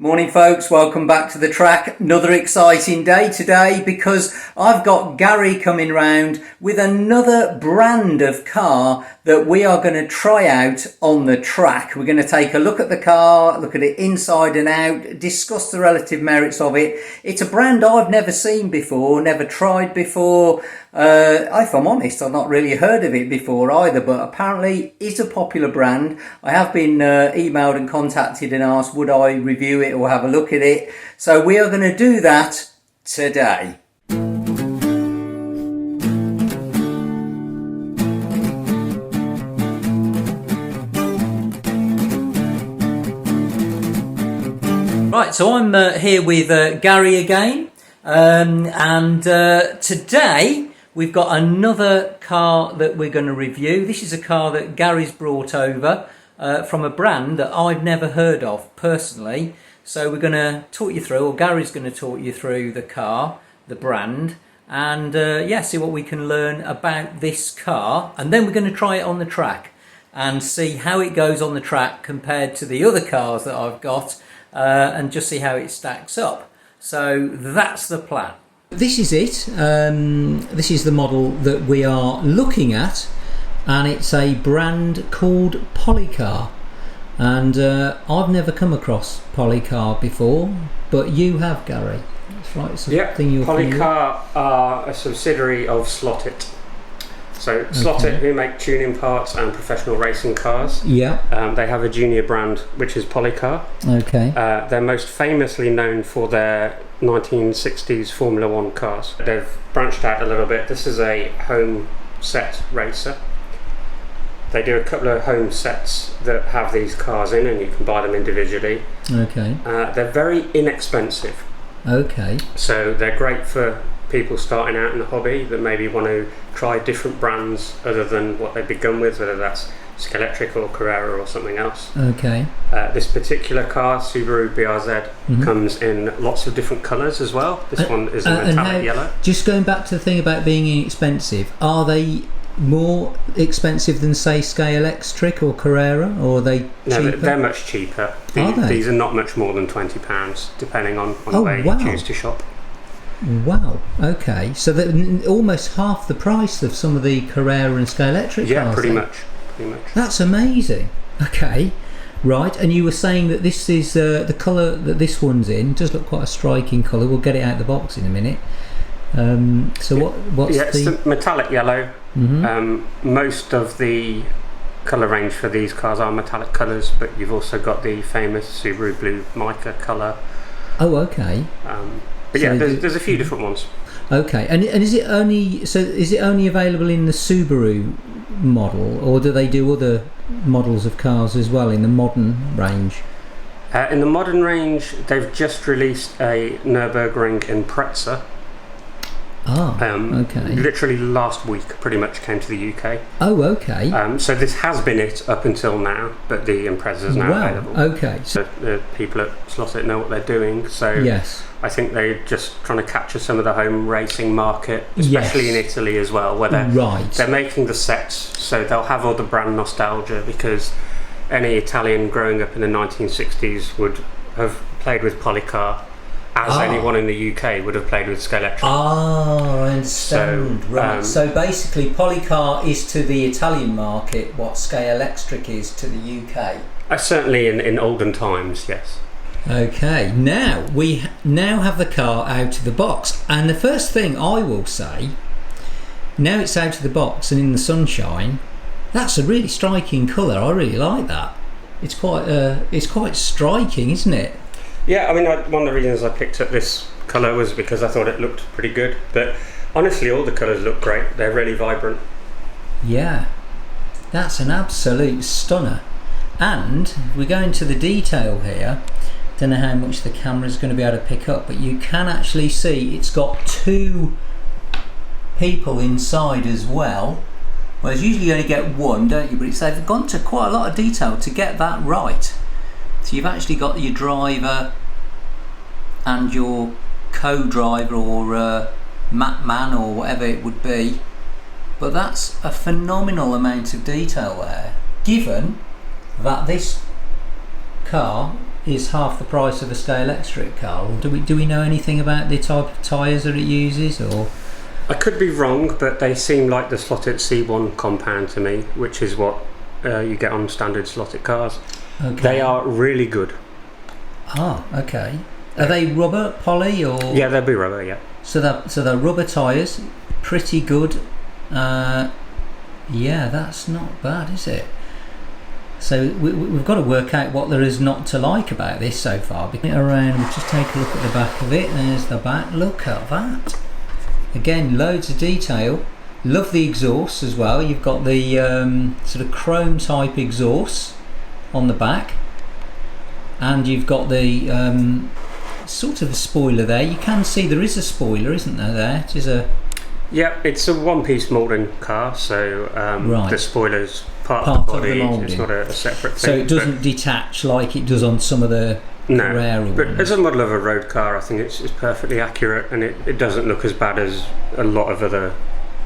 Morning folks, welcome back to the track. Another exciting day today because I've got Gary coming round with another brand of car that we are going to try out on the track. We're going to take a look at the car, look at it inside and out, discuss the relative merits of it. It's a brand I've never seen before, never tried before. If I'm honest, I've not really heard of it before either, but apparently it's a popular brand. I have been emailed and contacted and asked would I review it or have a look at it. So we are going to do that today. Right, so I'm here with Gary again, and today we've got another car that we're going to review. This is a car that Gary's brought over from a brand that I've never heard of personally. So we're going to talk you through, or Gary's going to talk you through the car, the brand, and see what we can learn about this car. And then we're going to try it on the track and see how it goes on the track compared to the other cars that I've got, and just see how it stacks up. So that's the plan. This is it. This is the model that we are looking at, and it's a brand called Policar. And I've never come across Policar before, but you have, Gary. That's right. It's a thing you're Policar are a subsidiary of Slottit. So Slottit, who make tuning parts and professional racing cars. Yeah. They have a junior brand which is Policar. Okay. They're most famously known for their 1960s Formula One cars. They've branched out a little bit. This is a home set racer. They do a couple of home sets that have these cars in, and you can buy them individually. Okay. They're very inexpensive. Okay. So they're great for people starting out in the hobby that maybe want to try different brands other than what they've begun with, whether that's Scalextric or Carrera or something else. Okay. This particular car, Subaru BRZ, comes in lots of different colours as well. This one is a metallic yellow. Just going back to the thing about being inexpensive, are they more expensive than, say, Scalextric or Carrera, or are they cheaper? No, they're much cheaper. These are not much more than £20, depending on where you choose to shop. Wow, okay. So that almost half the price of some of the Carrera and Scalextric cars. Yeah, pretty much. That's amazing. Okay, right. And you were saying that this is the colour that this one's in. It does look quite a striking colour. We'll get it out of the box in a minute. So what's it's the metallic yellow. Most of the colour range for these cars are metallic colours, but you've also got the famous Subaru blue mica colour. Oh, okay. But so there's a few different ones. Okay, and is it only available in the Subaru model, or do they do other models of cars as well in the modern range? In the modern range, they've just released a Nürburgring Impreza. Okay. Literally last week, pretty much came to the UK. Oh, okay. So this has been it up until now, but the Impreza is now available. Okay. So the people at Slottit know what they're doing. So yes, I think they're just trying to capture some of the home racing market, especially in Italy as well, where they're making the sets, so they'll have all the brand nostalgia, because any Italian growing up in the 1960s would have played with Policar, as anyone in the UK would have played with Scalextric. I understand. So basically Policar is to the Italian market what Scalextric is to the UK. Certainly in olden times, yes. Okay, now we have the car out of the box, and the first thing I will say, now it's out of the box and in the sunshine, that's a really striking colour. I really like that. It's quite striking, isn't it? Yeah, I mean, one of the reasons I picked up this colour was because I thought it looked pretty good, but honestly all the colours look great. They're really vibrant. Yeah, that's an absolute stunner. And we go into the detail here. Don't know how much the camera's going to be able to pick up, but you can actually see it's got two people inside as well. Whereas usually you only get one, don't you? But they've gone to quite a lot of detail to get that right. So you've actually got your driver and your co-driver, or map man, or whatever it would be. But that's a phenomenal amount of detail there, given that this car is half the price of a scale electric car. Do we know anything about the type of tyres that it uses, or? I could be wrong, but they seem like the slotted C1 compound to me, which is what you get on standard slotted cars. Okay. They are really good. Ah, okay. Are they rubber, poly, or? Yeah, they'll be rubber, yeah. So they're rubber tyres, pretty good. Yeah, that's not bad, is it? So we've got to work out what there is not to like about this so far. Around, we'll just take a look at the back of it. There's the back. Look at that. Again, loads of detail. Love the exhaust as well. You've got the sort of chrome type exhaust on the back, and you've got the sort of a spoiler there. You can see there is a spoiler, isn't there? It is a. Yeah, it's a one-piece moulding car, so right. The spoiler's part of the body. It's not a separate thing. So it doesn't detach like it does on some of the Carrera ones. But as a model of a road car, I think it's perfectly accurate, and it doesn't look as bad as a lot of other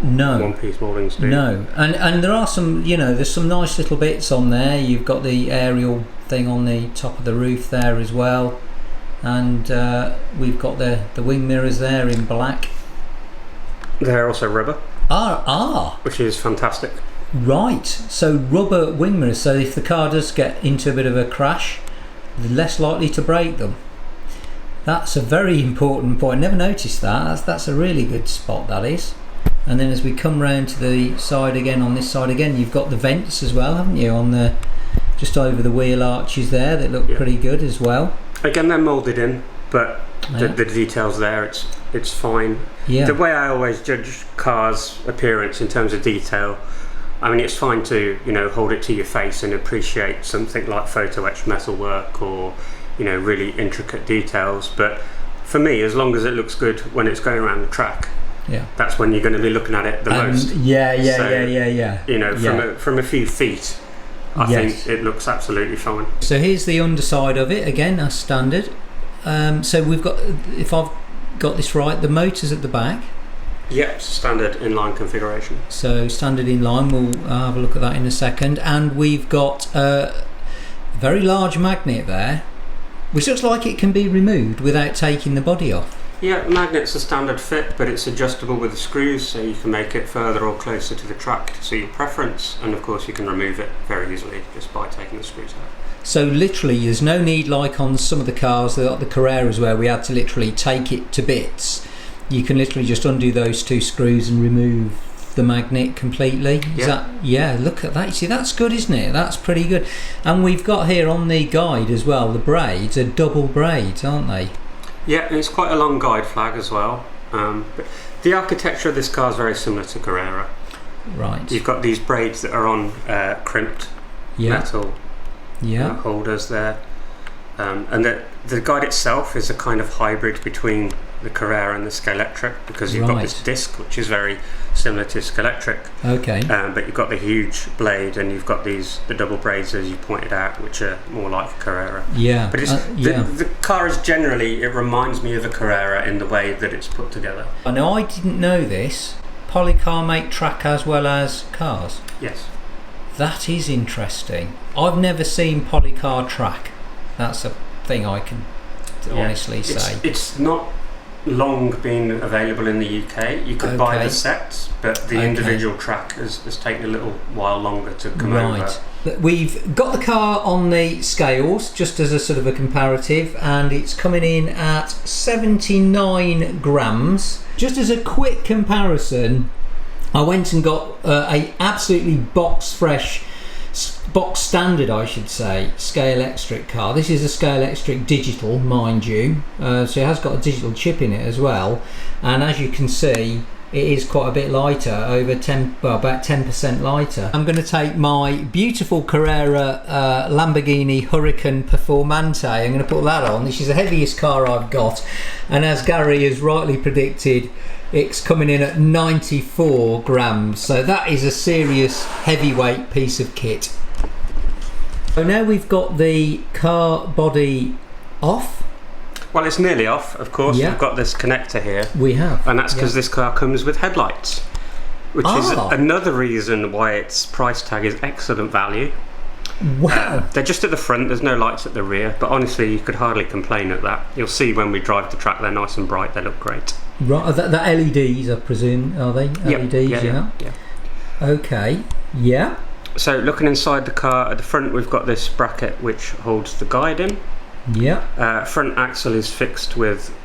one-piece mouldings do. No, and there are some, there's some nice little bits on there. You've got the aerial thing on the top of the roof there as well, and we've got the wing mirrors there in black. They're also rubber. Which is fantastic. Right, so rubber wing mirrors, so if the car does get into a bit of a crash, they're less likely to break them. That's a very important point. I never noticed that. That's a really good spot, that is. And then as we come round to the side again, on this side again, you've got the vents as well, haven't you, on the just over the wheel arches there, that look pretty good as well. Again, they're moulded in, but the details there, it's fine. Yeah. The way I always judge cars' appearance in terms of detail, I mean, it's fine to hold it to your face and appreciate something like photo etched metalwork or really intricate details. But for me, as long as it looks good when it's going around the track, that's when you're going to be looking at it the most. From a few feet, I think it looks absolutely fine. So here's the underside of it again, as standard. So we've got, if I've got this right, the motor's at the back. Yep, standard inline configuration. So standard inline, we'll have a look at that in a second. And we've got a very large magnet there, which looks like it can be removed without taking the body off. Yeah, the magnet's a standard fit, but it's adjustable with the screws, so you can make it further or closer to the track to suit your preference, and of course you can remove it very easily just by taking the screws out. So literally there's no need, like on some of the cars, like the Carreras, where we had to literally take it to bits. You can literally just undo those two screws and remove the magnet completely. Look at that. You see, that's good, isn't it? That's pretty good. And we've got here on the guide as well, the braids are double braids, aren't they? Yeah, it's quite a long guide flag as well. But the architecture of this car is very similar to Carrera. Right. You've got these braids that are on crimped metal holders there. And the guide itself is a kind of hybrid between the Carrera and the Scalextric, because you've got this disc which is very similar to Scalextric. Okay. But you've got the huge blade, and you've got the double braids, as you pointed out, which are more like Carrera. Yeah. But the car is generally, it reminds me of a Carrera in the way that it's put together. I know, I didn't know this. Polycar make track as well as cars? Yes. That is interesting. I've never seen Polycar track. That's a thing I can honestly say. It's not long been available in the UK. You could buy the sets, but the individual track has taken a little while longer to come over. We've got the car on the scales just as a sort of a comparative, and it's coming in at 79 grams. Just as a quick comparison, I went and got a absolutely box standard, I should say, Scalextric car. This is a Scalextric digital, mind you, so it has got a digital chip in it as well, and as you can see, it is quite a bit lighter, about 10% lighter. I'm going to take my beautiful Carrera Lamborghini Huracan Performante. I'm going to put that on. This is the heaviest car I've got, and as Gary has rightly predicted, it's coming in at 94 grams, so that is a serious heavyweight piece of kit. So now we've got the car body off. Well, it's nearly off, of course. Yeah. We've got this connector here. We have. And that's because this car comes with headlights, which is another reason why its price tag is excellent value. Wow. They're just at the front, there's no lights at the rear, but honestly you could hardly complain at that. You'll see when we drive the track, they're nice and bright, they look great. Right, the LEDs, I presume, are they? Yep. LEDs, Yeah. Okay, yeah. So looking inside the car, at the front we've got this bracket which holds the guide in. Yeah. Front axle is fixed with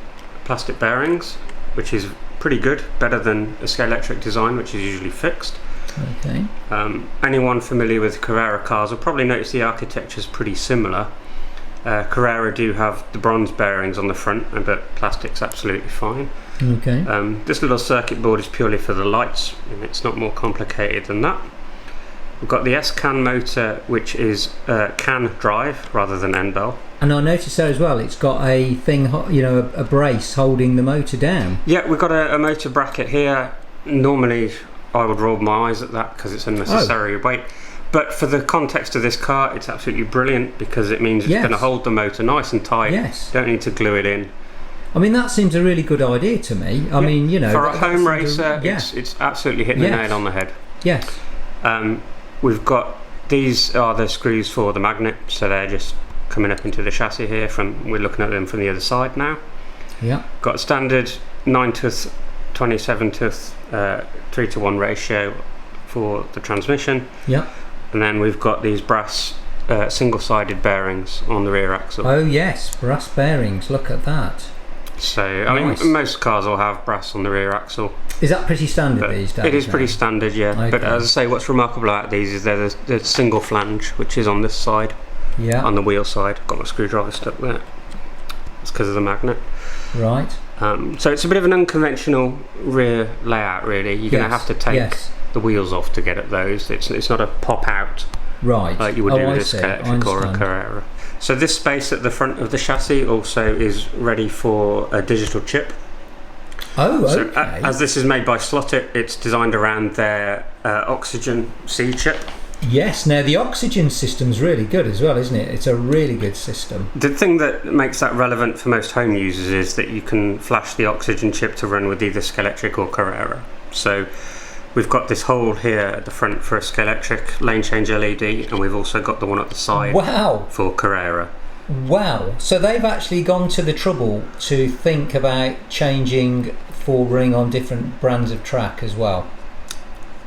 plastic bearings, which is pretty good, better than a Scalextric design, which is usually fixed. Okay. Anyone familiar with Carrera cars will probably notice the architecture is pretty similar. Carrera do have the bronze bearings on the front, but plastic's absolutely fine. Okay. This little circuit board is purely for the lights, and it's not more complicated than that. We've got the S-CAN motor, which is CAN drive rather than N-bell. And I noticed there as well, it's got a thing, a brace holding the motor down. Yeah, we've got a motor bracket here. Normally I would roll my eyes at that because it's unnecessary weight. But for the context of this car, it's absolutely brilliant because it means it's going to hold the motor nice and tight. Yes. Don't need to glue it in. I mean, that seems a really good idea to me. I mean, for a home racer, it's absolutely hitting the nail on the head. Yes. We've got, these are the screws for the magnet, so they're just coming up into the chassis here. We're looking at them from the other side now. Yeah. Got a standard 9-tooth, 27-tooth, 3-to-1 ratio for the transmission. Yeah. And then we've got these brass single-sided bearings on the rear axle. Oh yes, brass bearings. Look at that. So I mean, most cars will have brass on the rear axle. Is that pretty standard these days? It is pretty standard, yeah. Okay. But as I say, what's remarkable about these is they're the single flange, which is on this side. Yeah. On the wheel side. Got my screwdriver stuck there. It's because of the magnet. Right. So it's a bit of an unconventional rear layout, really. You're going to have to take the wheels off to get at those. It's not a pop out like you would do with a Scalextric or a Carrera. So this space at the front of the chassis also is ready for a digital chip. Oh, okay. So as this is made by Slottit, it's designed around their Oxygen C chip. Yes, now the Oxygen system's really good as well, isn't it? It's a really good system. The thing that makes that relevant for most home users is that you can flash the Oxygen chip to run with either Scalextric or Carrera. So we've got this hole here at the front for a Scalextric lane change LED, and we've also got the one at the side for Carrera. Wow, so they've actually gone to the trouble to think about changing for running on different brands of track as well.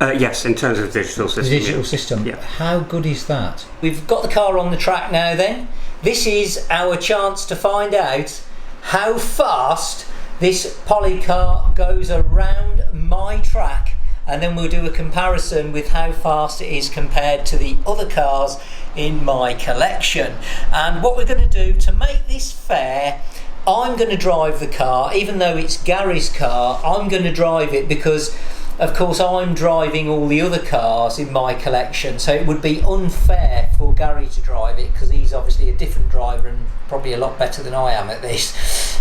Yes, in terms of digital system. The digital system. Yeah. How good is that? We've got the car on the track now then. This is our chance to find out how fast this Polycar goes around my track, and then we'll do a comparison with how fast it is compared to the other cars in my collection. And what we're going to do to make this fair, I'm going to drive the car. Even though it's Gary's car, I'm going to drive it because of course I'm driving all the other cars in my collection, so it would be unfair for Gary to drive it because he's obviously a different driver and probably a lot better than I am at this.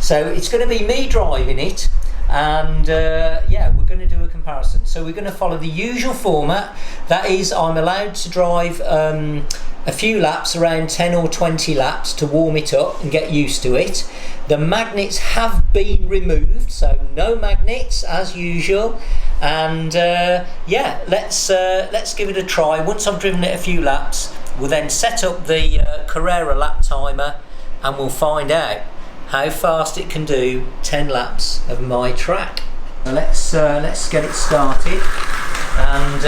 So it's going to be me driving it, and we're going to do a comparison. So we're going to follow the usual format. That is, I'm allowed to drive a few laps, around 10 or 20 laps, to warm it up and get used to it. The magnets have been removed, so no magnets as usual. And let's give it a try. Once I've driven it a few laps, we'll then set up the Carrera lap timer, and we'll find out how fast it can do 10 laps of my track. Let's get it started. And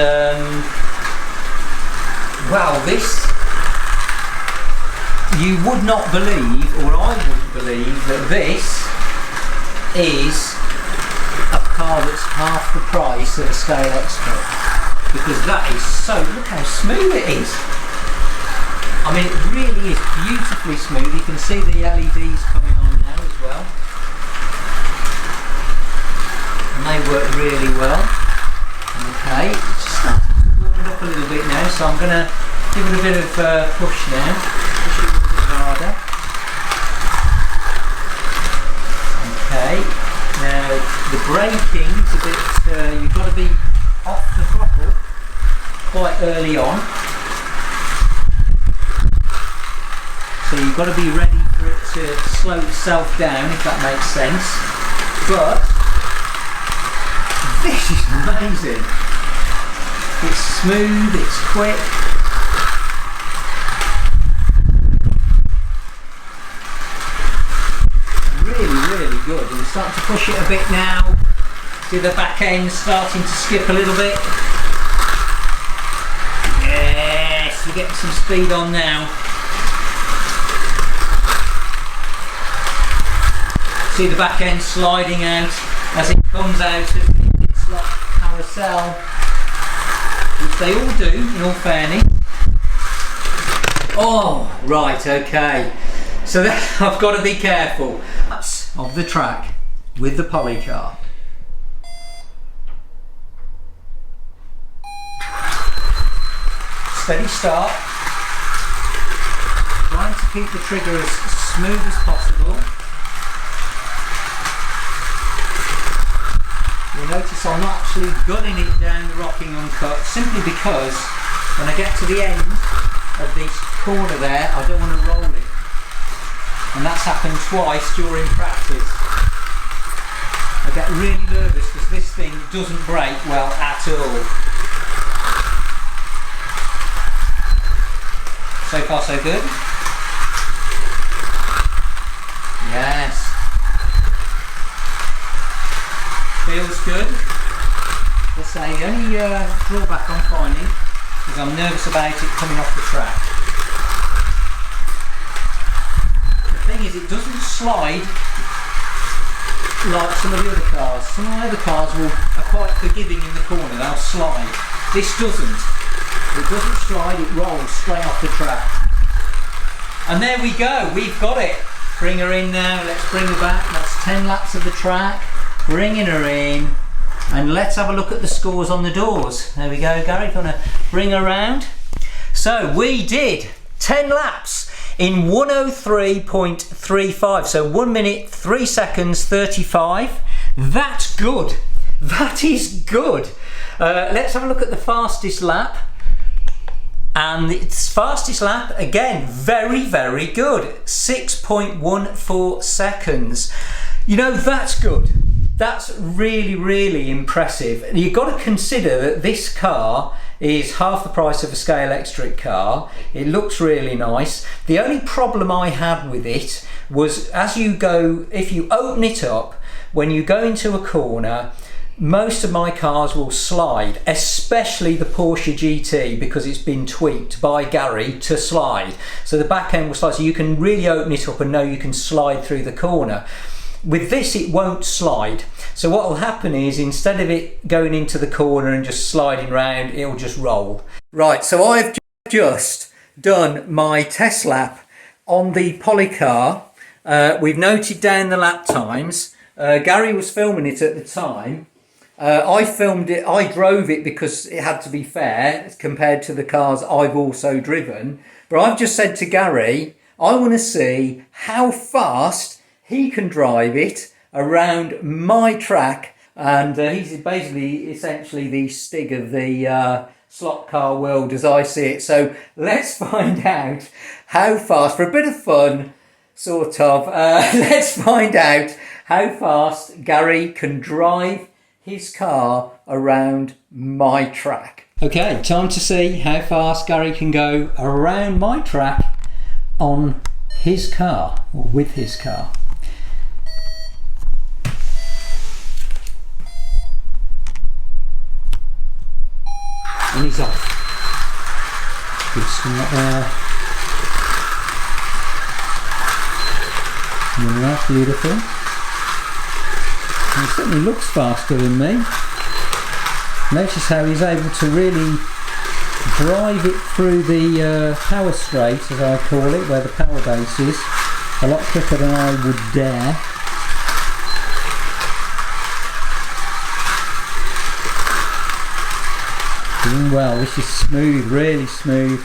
this, you would not believe, or I wouldn't believe, that this is a car that's half the price of a Scalextric, because that is look how smooth it is. I mean, it really is beautifully smooth. You can see the LEDs coming on now as well, and they work really well. Okay, it's just starting to warm it up a little bit now, so I'm going to give it a bit of push now, push it a little bit harder. Okay, now the braking's a bit, you've got to be off the throttle quite early on, so you've got to be ready for it to slow itself down, if that makes sense. But this is amazing. It's smooth, it's quick. good. We're starting to push it a bit now. See the back end starting to skip a little bit. Yes, we're getting some speed on now. See the back end sliding out as it comes out of its like carousel, which they all do in all fairness. Oh, right, okay. So I've got to be careful of the track with the Polycar. Steady start. Trying to keep the trigger as smooth as possible. You'll notice I'm not actually gunning it down the rocking uncut, simply because when I get to the end of this corner there, I don't want to roll it. And that's happened twice during practice. I get really nervous because this thing doesn't brake well at all. So far so good. Yes. Feels good. Let's say the only drawback I'm finding is I'm nervous about it coming off the track. The thing is, it doesn't slide like some of the other cars. Some of the other cars are quite forgiving in the corner, they'll slide. This doesn't. It doesn't slide, it rolls straight off the track. And there we go, we've got it. Bring her in now, let's bring her back. That's 10 laps of the track. Bringing her in. And let's have a look at the scores on the doors. There we go, Gary, if you want to bring her around. So we did 10 laps in 103.35. So 1 minute, 3 seconds, 35. That's good. That is good. Let's have a look at the fastest lap. And its fastest lap, again, very, very good. 6.14 seconds. You know, that's good. That's really, really impressive. You've got to consider that this car is half the price of a scale electric car. It looks really nice. The only problem I had with it was as you go, if you open it up, when you go into a corner, most of my cars will slide, especially the Porsche GT, because it's been tweaked by Gary to slide. So the back end will slide, so you can really open it up and know you can slide through the corner. With this, it won't slide. So what will happen is, instead of it going into the corner and just sliding round, it'll just roll. Right, so I've just done my test lap on the Policar. We've noted down the lap times. Gary was filming it at the time. I filmed it, I drove it because it had to be fair compared to the cars I've also driven. But I've just said to Gary, I want to see how fast he can drive it around my track. And he's basically, essentially the Stig of the slot car world as I see it. So let's find out how fast, for a bit of fun, sort of, let's find out how fast Gary can drive his car around my track. Okay, time to see how fast Gary can go around my track on his car, or with his car. And he's off. Good start there. And that's beautiful. He certainly looks faster than me. Notice how he's able to really drive it through the power straight, as I call it, where the power base is, a lot quicker than I would dare. Doing well. This is smooth, really smooth.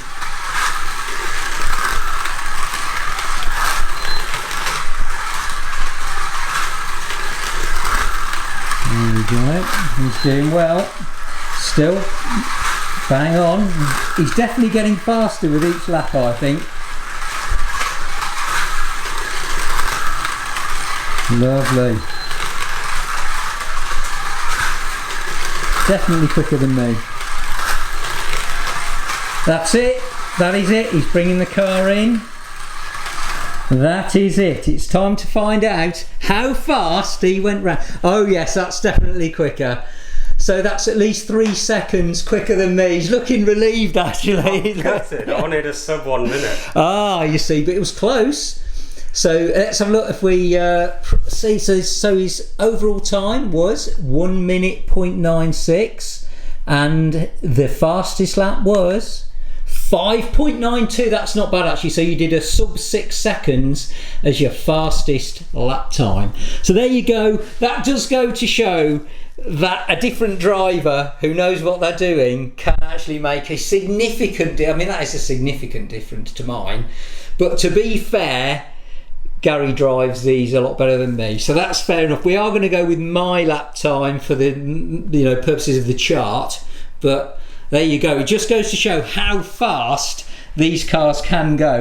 There we go. He's doing well. Still, bang on. He's definitely getting faster with each lap, I think. Lovely. Definitely quicker than me. That's it. That is it. He's bringing the car in. That is it. It's time to find out how fast he went round. Oh yes, that's definitely quicker. So that's at least 3 seconds quicker than me. He's looking relieved, actually. I wanted a sub 1 minute. Ah, you see, but it was close. So let's have a look. If we see, so his overall time was 1 minute 0.96, and the fastest lap was 5.92. That's not bad, actually. So you did a sub 6 seconds as your fastest lap time. So there you go. That does go to show that a different driver who knows what they're doing can actually make a significant I mean, that is a significant difference to mine, but to be fair, Gary drives these a lot better than me, so that's fair enough. We are going to go with my lap time for the purposes of the chart, but there you go. It just goes to show how fast these cars can go.